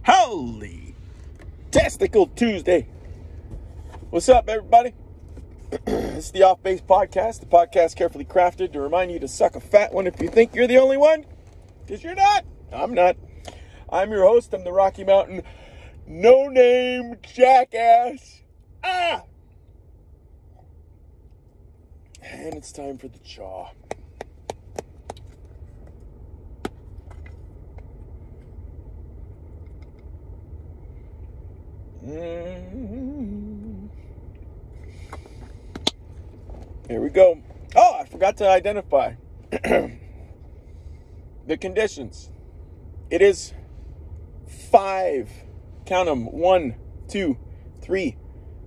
Holy Testicle Tuesday. What's up, everybody? It's the Off Base Podcast, the podcast carefully crafted to remind you to suck a fat one if you think you're the only one, because you're not. I'm not. I'm your host. I'm the Rocky Mountain no-name Jackass. And it's time for the jaw. Here we go. Oh, I forgot to identify the conditions. It is 5, count them, 1, 2, 3,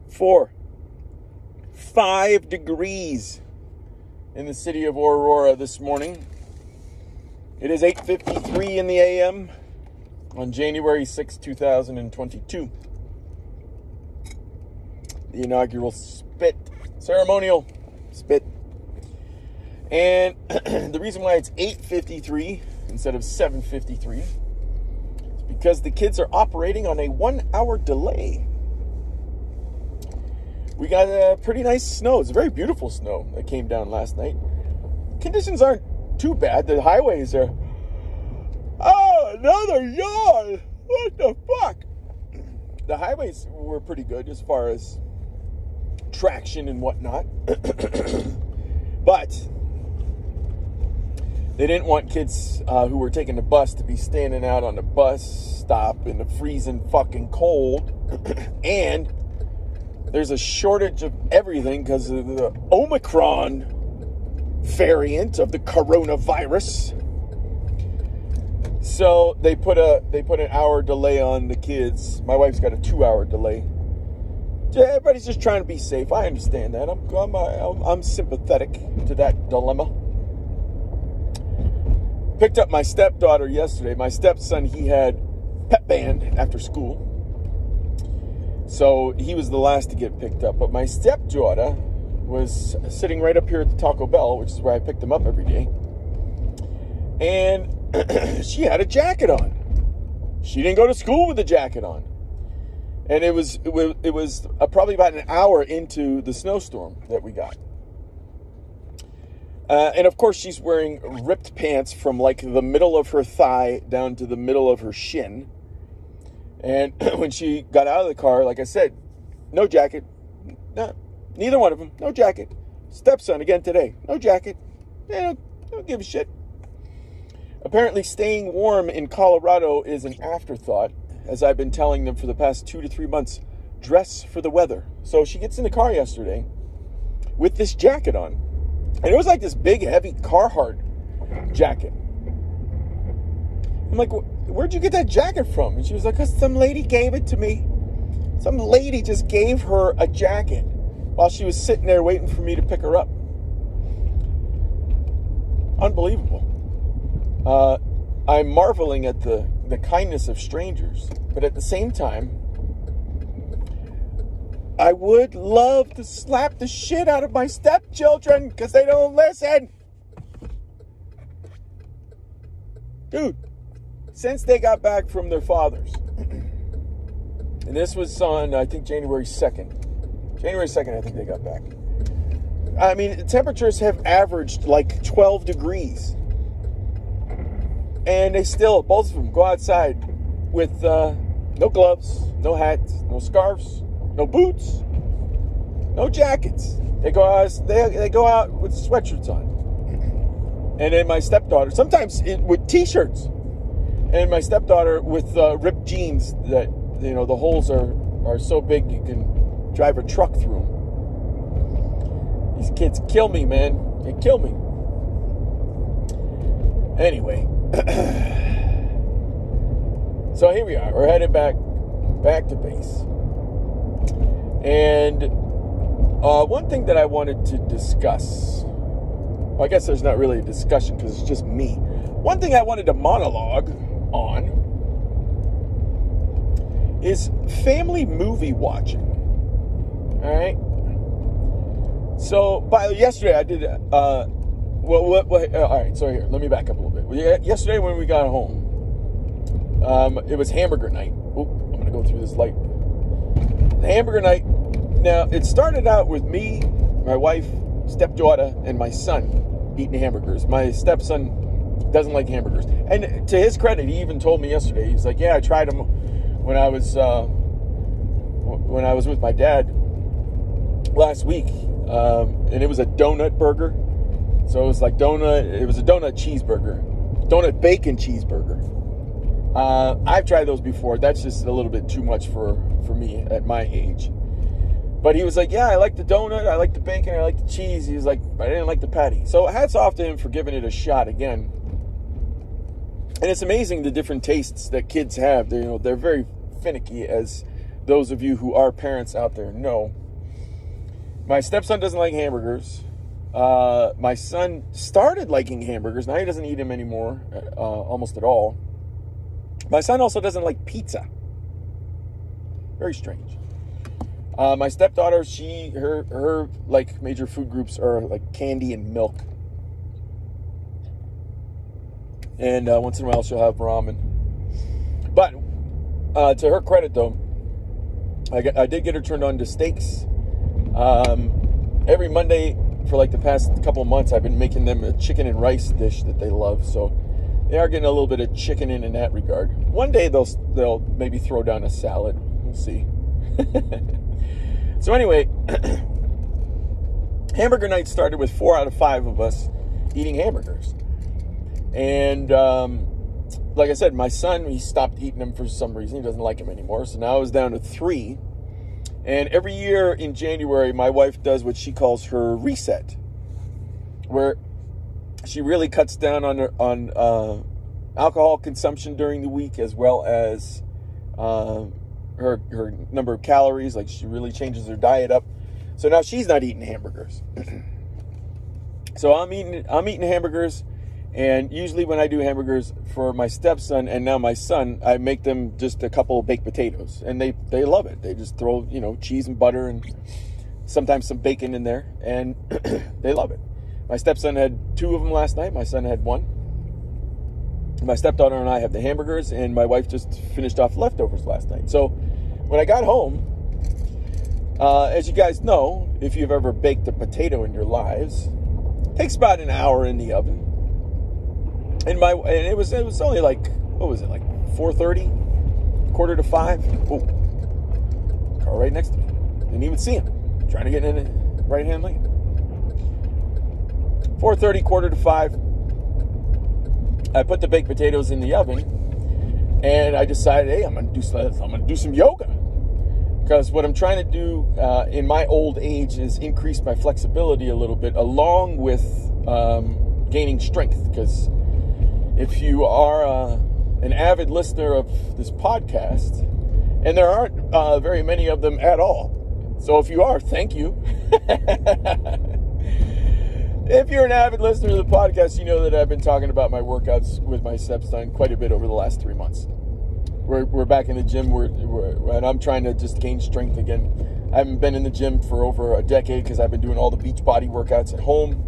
4, 5 degrees in the city of Aurora this morning. It is 8:53 in the a.m. on January 6, 2022. The inaugural ceremonial spit. And the reason why it's 8:53 instead of 7:53 is because the kids are operating on a 1-hour delay. We got a pretty nice snow. It's a very beautiful snow that came down last night. Conditions aren't too bad. The highways are... Oh, another yawn! What the fuck? The highways were pretty good as far as traction and whatnot. But they didn't want kids who were taking the bus to be standing out on the bus stop in the freezing fucking cold. And there's a shortage of everything because of the Omicron variant of the coronavirus. So they put an hour delay on the kids. My wife's got a 2-hour delay. Everybody's just trying to be safe. I understand that. I'm sympathetic to that dilemma. Picked up my stepdaughter yesterday. My stepson, he had pep band after school, so he was the last to get picked up. But my stepdaughter was sitting right up here at the Taco Bell, which is where I picked him up every day, and she had a jacket on. She didn't go to school with a jacket on. And it was probably about an hour into the snowstorm that we got. And of course, she's wearing ripped pants from like the middle of her thigh down to the middle of her shin. And when she got out of the car, like I said, no jacket. No, neither one of them, no jacket. Stepson again today, no jacket. They don't give a shit. Apparently, staying warm in Colorado is an afterthought. As I've been telling them for the past 2 to 3 months, dress for the weather. So she gets in the car yesterday with this jacket on. And it was like this big, heavy Carhartt jacket. I'm like, where'd you get that jacket from? And she was like, "'Cause some lady gave it to me." Some lady just gave her a jacket while she was sitting there waiting for me to pick her up. Unbelievable. I'm marveling at the kindness of strangers, but at the same time, I would love to slap the shit out of my stepchildren because they don't listen. Dude, since they got back from their fathers, and this was on, I think, January 2nd. January 2nd, I think they got back. I mean, the temperatures have averaged like 12 degrees. And they still, both of them, go outside with no gloves, no hats, no scarves, no boots, no jackets. They go out with sweatshirts on. And then my stepdaughter, sometimes with t-shirts. And my stepdaughter with ripped jeans that, you know, the holes are so big you can drive a truck through them. These kids kill me, man. They kill me. Anyway. So here we are. We're headed back to base. And one thing that I wanted to discuss, well, I guess there's not really a discussion because it's just me. One thing I wanted to monologue on is family movie watching. All right. So yesterday I did all right, so here, let me back up a little bit. Yesterday when we got home, It was hamburger night. Oh, I'm going to go through this light. Hamburger night. Now, it started out with me, my wife, stepdaughter, and my son eating hamburgers. My stepson doesn't like hamburgers. And to his credit, he even told me yesterday, he's like, yeah, I tried them when I was with my dad last week. And it was a donut burger. So it was like it was a donut cheeseburger. Donut bacon cheeseburger. I've tried those before. That's just a little bit too much for me at my age. But he was like, yeah, I like the donut, I like the bacon, I like the cheese. He was like, but I didn't like the patty. So hats off to him for giving it a shot again. And it's amazing the different tastes that kids have. They're very finicky, as those of you who are parents out there know. My stepson doesn't like hamburgers. My son started liking hamburgers. Now he doesn't eat them anymore, almost at all. My son also doesn't like pizza. Very strange. My stepdaughter, her like major food groups are like candy and milk. And once in a while she'll have ramen. But to her credit though, I did get her turned on to steaks. Every Monday for like the past couple of months, I've been making them a chicken and rice dish that they love. So they are getting a little bit of chicken in that regard. One day they'll maybe throw down a salad. We'll see. So anyway, hamburger night started with 4 out of 5 of us eating hamburgers. And like I said, my son, he stopped eating them for some reason. He doesn't like them anymore. So now I was down to 3. And every year in January, my wife does what she calls her reset, where she really cuts down on alcohol consumption during the week, as well as her number of calories. Like, she really changes her diet up. So now she's not eating hamburgers. So I'm eating hamburgers, and usually when I do hamburgers for my stepson and now my son, I make them just a couple of baked potatoes, and they love it. They just throw cheese and butter and sometimes some bacon in there, and they love it. My stepson had 2 of them last night. My son had 1. My stepdaughter and I have the hamburgers, and my wife just finished off leftovers last night. So when I got home, as you guys know, if you've ever baked a potato in your lives, it takes about an hour in the oven. And it was only like, what was it, like 4:30, 4:45? Oh, car right next to me. Didn't even see him. Trying to get in the right-hand lane. 4:30, 4:45. I put the baked potatoes in the oven, and I decided, hey, I'm gonna do some yoga, because what I'm trying to do in my old age is increase my flexibility a little bit, along with gaining strength. Because if you are an avid listener of this podcast, and there aren't very many of them at all, so if you are, thank you. If you're an avid listener to the podcast, you know that I've been talking about my workouts with my stepson quite a bit over the last 3 months. We're back in the gym, and I'm trying to just gain strength again. I haven't been in the gym for over a decade because I've been doing all the beach body workouts at home.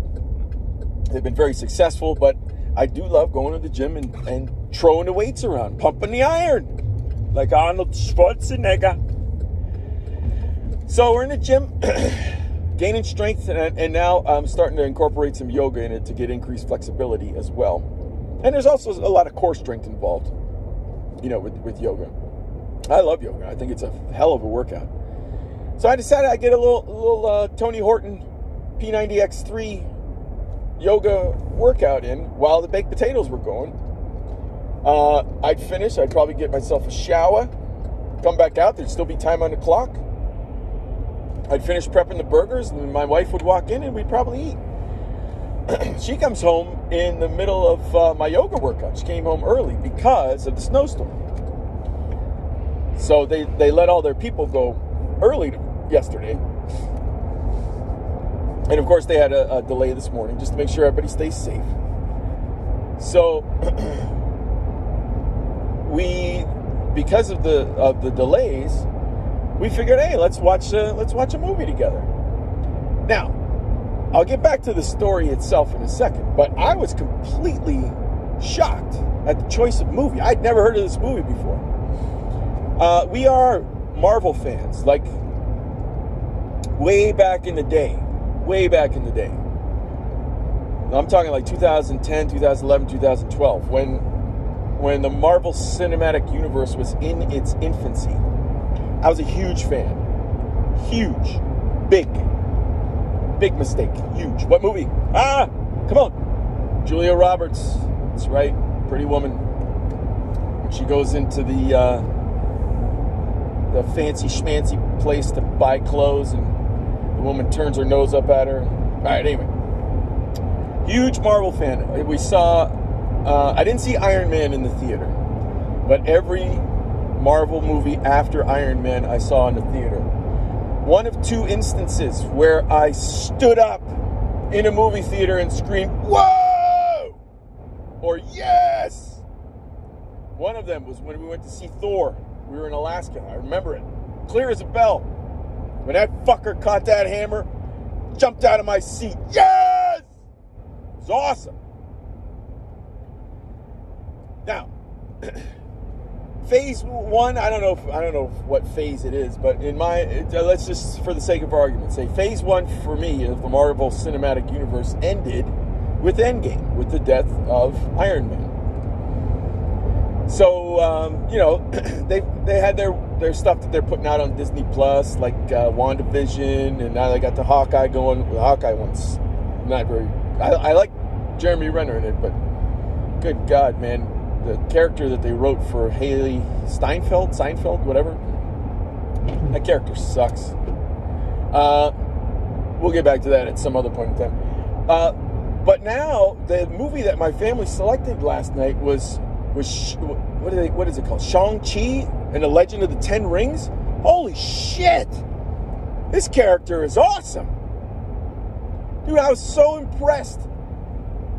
They've been very successful, but I do love going to the gym and throwing the weights around, pumping the iron, like Arnold Schwarzenegger. So we're in the gym, gaining strength, and now I'm starting to incorporate some yoga in it to get increased flexibility as well. And there's also a lot of core strength involved, with yoga. I love yoga. I think it's a hell of a workout. So I decided I'd get a little Tony Horton P90X3 yoga workout in while the baked potatoes were going. I'd finish. I'd probably get myself a shower, come back out. There'd still be time on the clock. I'd finish prepping the burgers, and my wife would walk in, and we'd probably eat. She comes home in the middle of my yoga workout. She came home early because of the snowstorm. So they let all their people go early yesterday. And of course, they had a delay this morning just to make sure everybody stays safe. So because of the delays, we figured, hey, let's watch a movie together. Now, I'll get back to the story itself in a second, but I was completely shocked at the choice of movie. I'd never heard of this movie before. We are Marvel fans, like way back in the day. Way back in the day. I'm talking like 2010, 2011, 2012, when the Marvel Cinematic Universe was in its infancy. I was a huge fan. Huge. Big mistake. Huge. What movie? Come on. Julia Roberts. That's right. Pretty Woman. When she goes into the fancy schmancy place to buy clothes and the woman turns her nose up at her. All right, anyway. Huge Marvel fan. We saw, I didn't see Iron Man in the theater, but every Marvel movie after Iron Man I saw in the theater. One of two instances where I stood up in a movie theater and screamed, "Whoa!" or "Yes!" One of them was when we went to see Thor. We were in Alaska. I remember it. Clear as a bell. When that fucker caught that hammer, jumped out of my seat. Yes! It was awesome. Now, phase one, I don't know what phase it is, but let's just, for the sake of argument, say phase one for me of the Marvel Cinematic Universe ended with Endgame, with the death of Iron Man. So, they had their stuff that they're putting out on Disney Plus, like WandaVision, and now they got the Hawkeye going. The Hawkeye one's not very... I like Jeremy Renner in it, but good God, man. The character that they wrote for Haley Steinfeld, whatever. That character sucks. We'll get back to that at some other point in time. But now, the movie that my family selected last night was what is it called? Shang-Chi and the Legend of the Ten Rings? Holy shit! This character is awesome. Dude, I was so impressed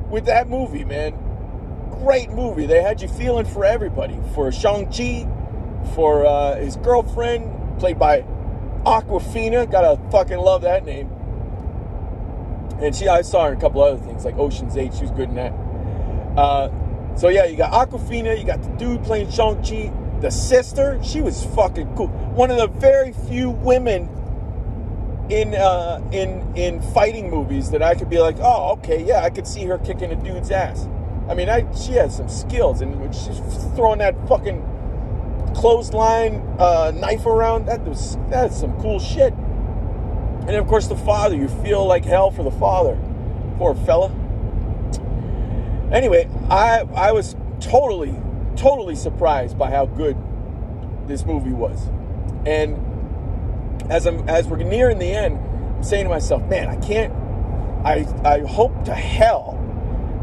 with that movie, man. Great movie. They had you feeling for everybody. For Shang-Chi, for his girlfriend, played by Awkwafina. Gotta fucking love that name. And I saw her in a couple other things, like Ocean's 8. She was good in that. So yeah, you got Awkwafina, you got the dude playing Shang-Chi, the sister, she was fucking cool. One of the very few women in fighting movies that I could be like, oh, okay, yeah, I could see her kicking a dude's ass. I mean, she has some skills, and when she's throwing that fucking clothesline knife around, that's some cool shit. And of course, the father, you feel like hell for the father. Poor fella. Anyway, I was totally surprised by how good this movie was. And as we're nearing the end, I'm saying to myself, man, I hope to hell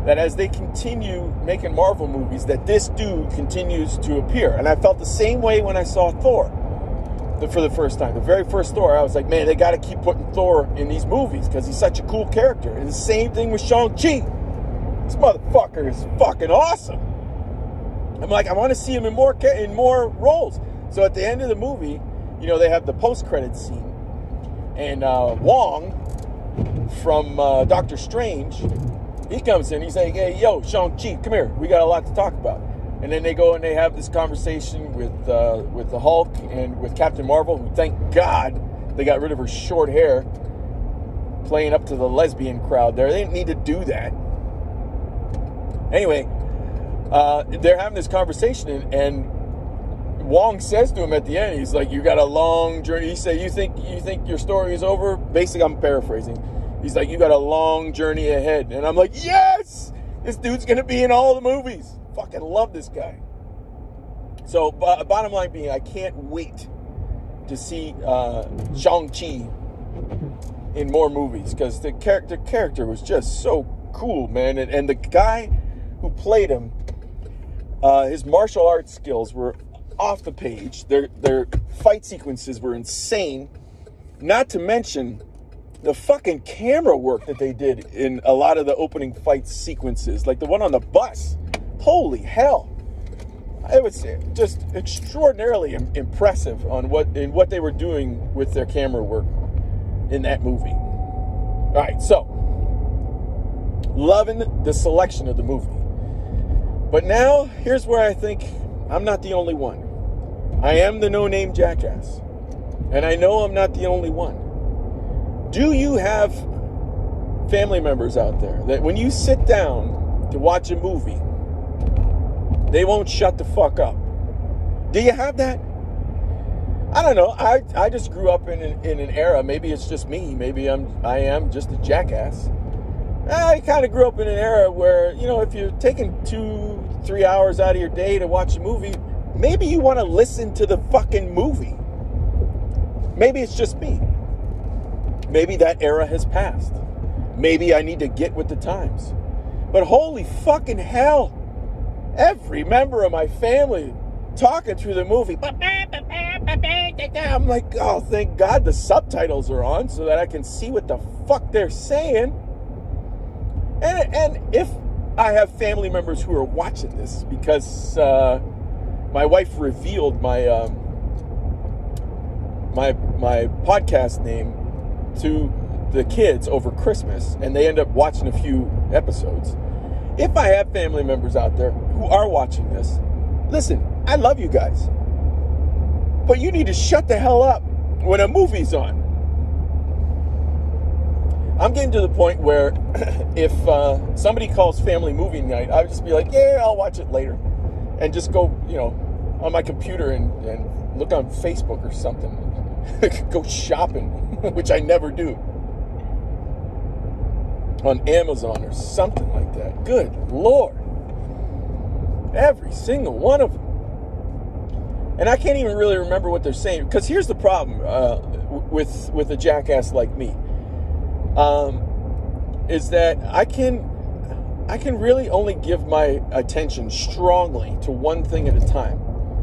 that as they continue making Marvel movies, that this dude continues to appear. And I felt the same way when I saw Thor for the first time. The very first Thor, I was like, man, they got to keep putting Thor in these movies because he's such a cool character. And the same thing with Shang-Chi. This motherfucker is fucking awesome. I'm like, I want to see him in more roles. So at the end of the movie, they have the post-credits scene. And Wong from Doctor Strange, he comes in. He's like, hey, yo, Shang-Chi, come here. We got a lot to talk about. And then they go and they have this conversation with the Hulk and with Captain Marvel, who, thank God, they got rid of her short hair, playing up to the lesbian crowd there. They didn't need to do that. Anyway, they're having this conversation, and Wong says to him at the end, he's like, you got a long journey. He said, you think your story is over? Basically, I'm paraphrasing. He's like, you got a long journey ahead. And I'm like, yes! This dude's going to be in all the movies. Fucking love this guy. So, bottom line being, I can't wait to see Shang-Chi in more movies, because the character was just so cool, man. And the guy who played him, his martial arts skills were off the page. Their fight sequences were insane. Not to mention the fucking camera work that they did in a lot of the opening fight sequences, like the one on the bus. Holy hell. I would say just extraordinarily impressive on what they were doing with their camera work in that movie. All right, so loving the selection of the movie. But now, here's where I think I'm not the only one. I am the no-name jackass. And I know I'm not the only one. Do you have family members out there that when you sit down to watch a movie, they won't shut the fuck up? Do you have that? I don't know. I just grew up in an era. Maybe it's just me. Maybe I am just a jackass. I kind of grew up in an era where, you know, if you're taking 2-3 hours out of your day to watch a movie, maybe you want to listen to the fucking movie. Maybe it's just me. Maybe that era has passed. Maybe I need to get with the times. But holy fucking hell, every member of my family talking through the movie. I'm like, oh, thank God the subtitles are on so that I can see what the fuck they're saying. And if I have family members who are watching this, because my wife revealed my my podcast name to the kids over Christmas, and they end up watching a few episodes. If I have family members out there who are watching this, listen, I love you guys, but you need to shut the hell up when a movie's on. I'm getting to the point where if somebody calls family movie night, I would just be like, yeah, I'll watch it later, and just go, you know, on my computer and look on Facebook or something. Go shopping, which I never do. On Amazon or something like that. Good Lord. Every single one of them. And I can't even really remember what they're saying. Because here's the problem with a jackass like me. Is that I can really only give my attention strongly to one thing at a time.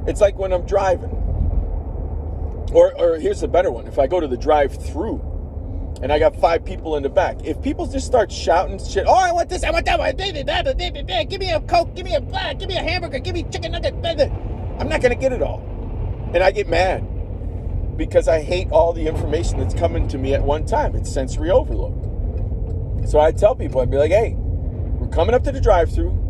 It's like when I'm driving. Or here's a better one. If I go to the drive-thru and I got 5 people in the back, if people just start shouting shit, oh, I want this, I want that one, give me a Coke, give me a hamburger, give me chicken nugget, I'm not going to get it all. And I get mad because I hate all the information that's coming to me at one time. It's sensory overload. So I tell people, I'd be like, hey, we're coming up to the drive-thru.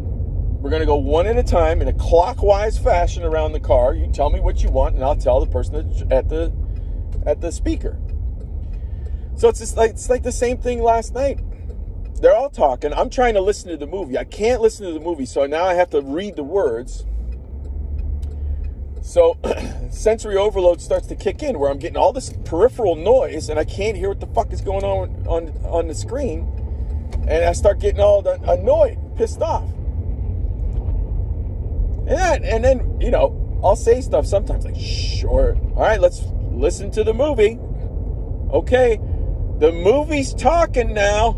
We're going to go one at a time in a clockwise fashion around the car. You tell me what you want, and I'll tell the person at the speaker. So it's like the same thing last night. They're all talking. I'm trying to listen to the movie. I can't listen to the movie, so now I have to read the words. So sensory overload starts to kick in, where I'm getting all this peripheral noise, and I can't hear what the fuck is going on the screen. And I start getting all annoyed, pissed off. And then, you know, I'll say stuff sometimes like, shh, or, all right, let's listen to the movie. Okay, the movie's talking now.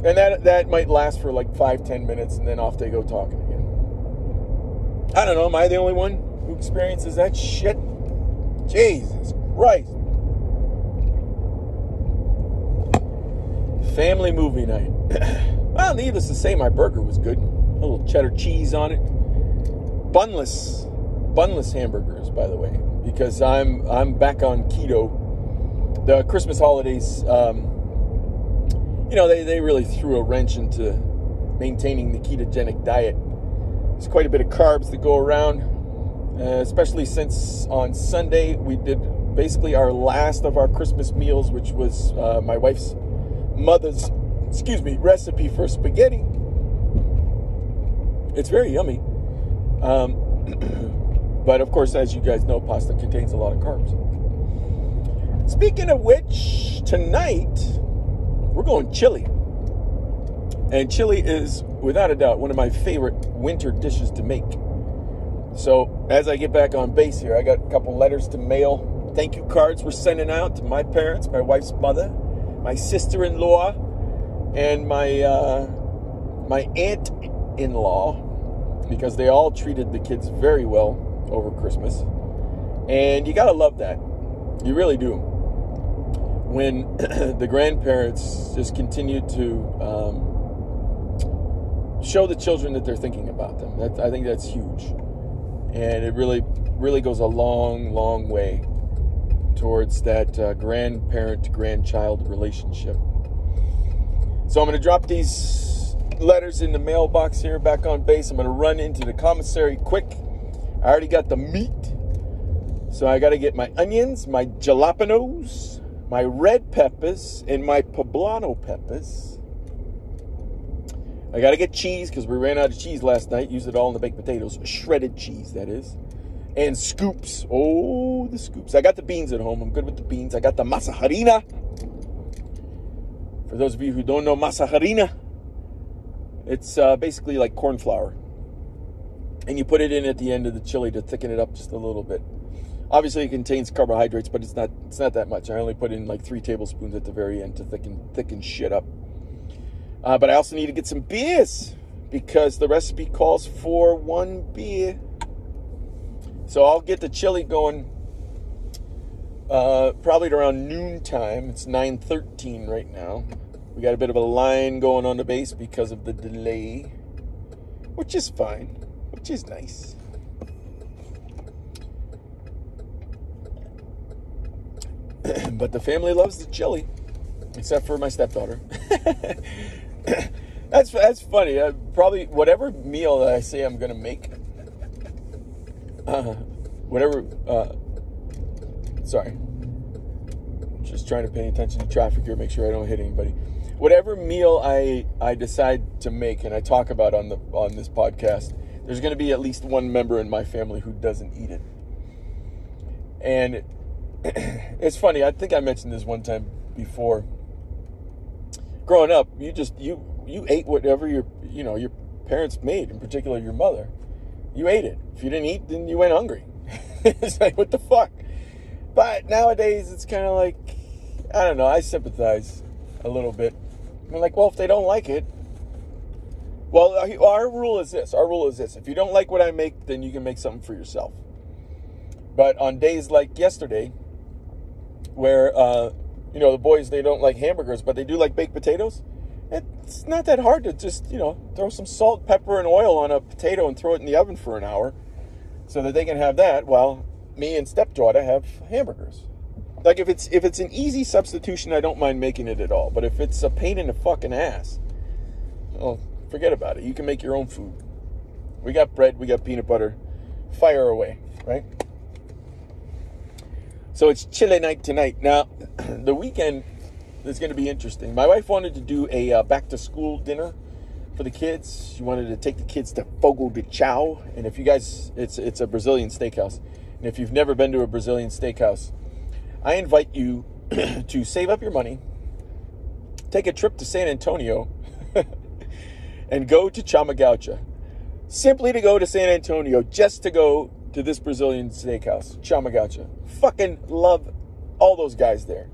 And that might last for like 5-10 minutes, and then off they go talking again. I don't know, am I the only one who experiences that shit? Jesus Christ. Family movie night. Well, needless to say, my burger was good. A little cheddar cheese on it. Bunless hamburgers, by the way, because I'm back on keto. The Christmas holidays, you know, they really threw a wrench into maintaining the ketogenic diet. There's quite a bit of carbs that go around, especially since on Sunday we did basically our last of our Christmas meals, which was my wife's mother's, recipe for spaghetti. It's very yummy. But of course, as you guys know, pasta contains a lot of carbs. Speaking of which, tonight we're going chili. And chili is, without a doubt, one of my favorite winter dishes to make. So as I get back on base here, I got a couple letters to mail. Thank you cards we're sending out to my parents, my wife's mother, my sister-in-law, and my aunt-in-law, because they all treated the kids very well over Christmas. And you gotta love that. You really do. When the grandparents just continue to show the children that they're thinking about them. I think that's huge. And it really goes a long, long way towards that grandparent-grandchild relationship. So I'm going to drop these letters in the mailbox here back on base. I'm going to run into the commissary quick. I already got the meat. So I got to get my onions, my jalapenos, my red peppers, and my poblano peppers. I got to get cheese because we ran out of cheese last night. Used it all in the baked potatoes. Shredded cheese, that is. And scoops. Oh, the scoops. I got the beans at home. I'm good with the beans. I got the masa harina. For those of you who don't know masa harina, it's basically like corn flour. And you put it in at the end of the chili to thicken it up just a little bit. Obviously, it contains carbohydrates, but it's not that much. I only put in like 3 tablespoons at the very end to thicken shit up. But I also need to get some beers because the recipe calls for 1 beer. So I'll get the chili going probably at around noontime. It's 9:13 right now. We got a bit of a line going on the base because of the delay, which is fine, which is nice. But the family loves the chili, except for my stepdaughter. That's funny. Probably whatever meal that I say I'm going to make, sorry. Just trying to pay attention to traffic here, make sure I don't hit anybody. Whatever meal I decide to make and I talk about on this podcast, there's going to be at least one member in my family who doesn't eat it. And it's funny. I think I mentioned this one time before. Growing up, you ate whatever your parents made, in particular your mother. You ate it. If you didn't eat, then you went hungry. It's like, what the fuck? But nowadays, it's kind of like, I don't know, I sympathize a little bit. I'm like, well, if they don't like it, well, our rule is this. If you don't like what I make, then you can make something for yourself. But on days like yesterday, where, the boys, they don't like hamburgers, but they do like baked potatoes, it's not that hard to just, throw some salt, pepper, and oil on a potato and throw it in the oven for an hour so that they can have that while me and stepdaughter have hamburgers. Like, if it's an easy substitution, I don't mind making it at all. But if it's a pain in the fucking ass, well, forget about it. You can make your own food. We got bread, we got peanut butter. Fire away, right? So it's chili night tonight. Now, the weekend is going to be interesting. My wife wanted to do a back-to-school dinner for the kids. She wanted to take the kids to Fogo de Chao. And if you guys, it's a Brazilian steakhouse. And if you've never been to a Brazilian steakhouse, I invite you to save up your money, take a trip to San Antonio, and go to Chama Gaucha. Simply to go to San Antonio, just to go to this Brazilian steakhouse, Chama Gaucha. Fucking love all those guys there.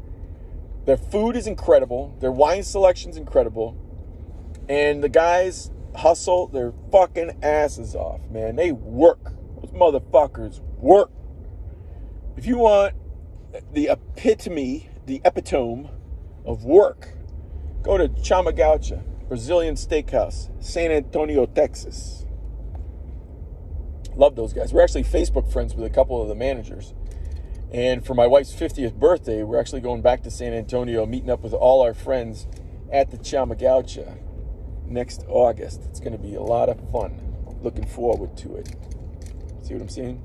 Their food is incredible. Their wine selection's incredible. And the guys hustle their fucking asses off, man. They work. Those motherfuckers work. If you want the epitome of work, go to Chama Gaucha, Brazilian Steakhouse, San Antonio, Texas. Love those guys. We're actually Facebook friends with a couple of the managers. And for my wife's 50th birthday, we're actually going back to San Antonio, meeting up with all our friends at the Chama Gaucha next August. It's going to be a lot of fun. Looking forward to it. See what I'm saying?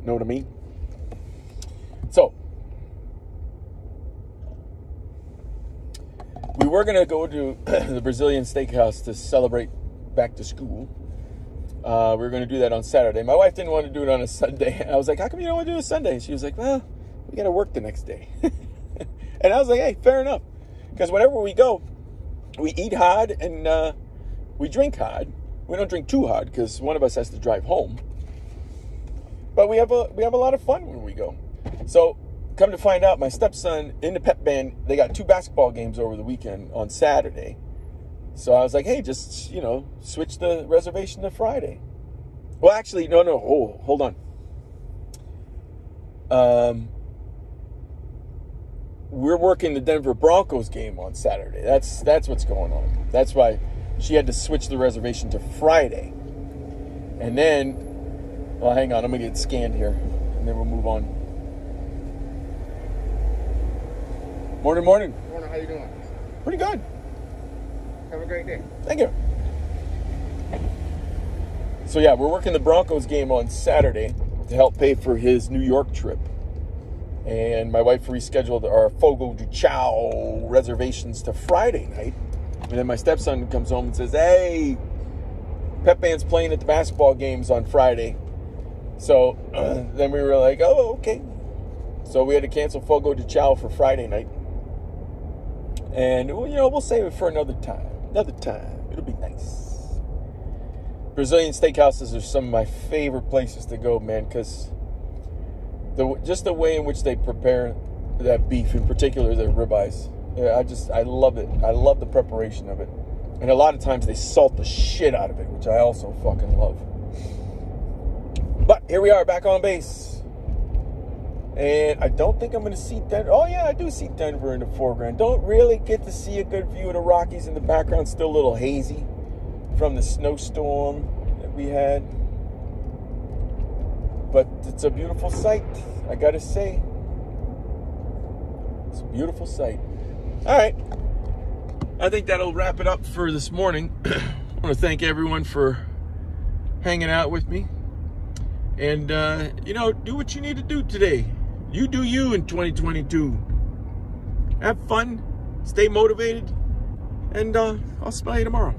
Know what I mean? So, we were going to go to the Brazilian Steakhouse to celebrate back to school. We were going to do that on Saturday. My wife didn't want to do it on a Sunday. I was like, how come you don't want to do it Sunday? And she was like, well, we got to work the next day. And I was like, hey, fair enough. Because whenever we go, we eat hard and we drink hard. We don't drink too hard because one of us has to drive home. But we have a lot of fun when we go. So, come to find out, my stepson in the pep band, they got 2 basketball games over the weekend on Saturday. So I was like, hey, just, switch the reservation to Friday. Well, actually, no. Oh, hold on. We're working the Denver Broncos game on Saturday. That's what's going on. That's why she had to switch the reservation to Friday. And then, well, hang on, I'm going to get scanned here, and then we'll move on. Morning. Morning, how you doing? Pretty good. Have a great day. Thank you. So yeah, we're working the Broncos game on Saturday to help pay for his New York trip. And my wife rescheduled our Fogo de Chao reservations to Friday night. And then my stepson comes home and says, hey, Pep Band's playing at the basketball games on Friday. So then we were like, oh, okay. So we had to cancel Fogo de Chao for Friday night. And, you know, we'll save it for another time. Another time. It'll be nice. Brazilian steakhouses are some of my favorite places to go, man, because just the way in which they prepare that beef, in particular their ribeyes, I love it. I love the preparation of it. And a lot of times they salt the shit out of it, which I also fucking love. But here we are, back on base. And I don't think I'm going to see Denver. Oh, yeah, I do see Denver in the foreground. Don't really get to see a good view of the Rockies in the background. Still a little hazy from the snowstorm that we had. But it's a beautiful sight, I got to say. It's a beautiful sight. All right. I think that'll wrap it up for this morning. I want to thank everyone for hanging out with me. And, you know, do what you need to do today. You do you in 2022. Have fun. Stay motivated. And I'll smell you tomorrow.